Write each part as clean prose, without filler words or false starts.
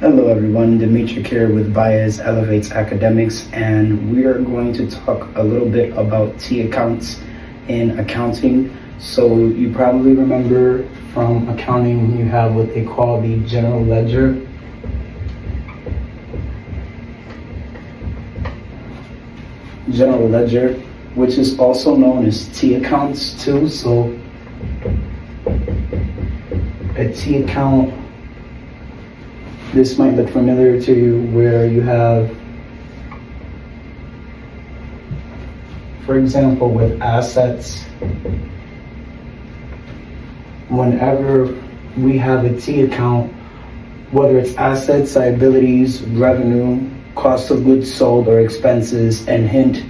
Hello everyone, Dimitri here with Baez Elevates Academics, and we are going to talk a little bit about T accounts in accounting. So you probably remember from accounting you have what they call the general ledger. General ledger, which is also known as T accounts too. So a T account, this might look familiar to you, where you have, for example, with assets, whenever we have a T account, whether it's assets, liabilities, revenue, cost of goods sold, or expenses, and hint,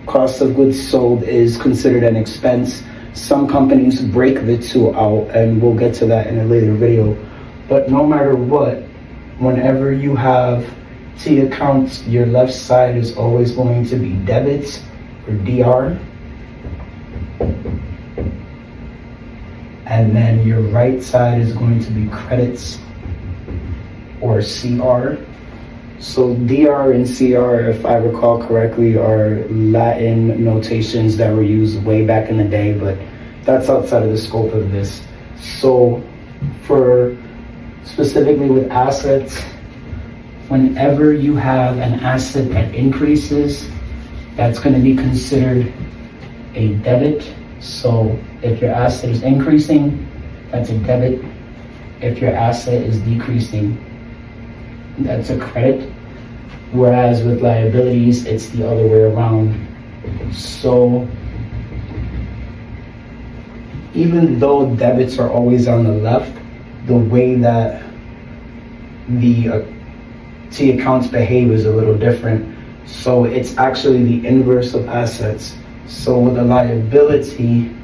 cost of goods sold is considered an expense. Some companies break the two out, and we'll get to that in a later video. But no matter what, whenever you have T accounts, your left side is always going to be debits or DR. And then your right side is going to be credits or CR. So DR and CR, if I recall correctly, are Latin notations that were used way back in the day, but that's outside of the scope of this. So for specifically with assets, whenever you have an asset that increases, that's going to be considered a debit. So if your asset is increasing, that's a debit. If your asset is decreasing, that's a credit. Whereas with liabilities, it's the other way around. So even though debits are always on the left, the way that the T accounts behave is a little different. So it's actually the inverse of assets. So with a liability,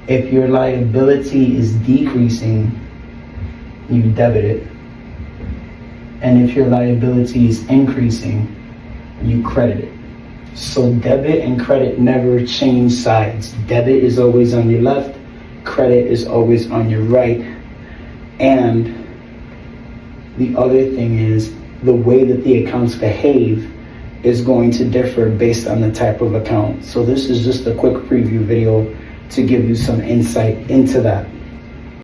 if your liability is decreasing, you debit it. And if your liability is increasing, you credit it. So debit and credit never change sides. Debit is always on your left, credit is always on your right. And the other thing is, the way that the accounts behave is going to differ based on the type of account. So this is just a quick preview video to give you some insight into that.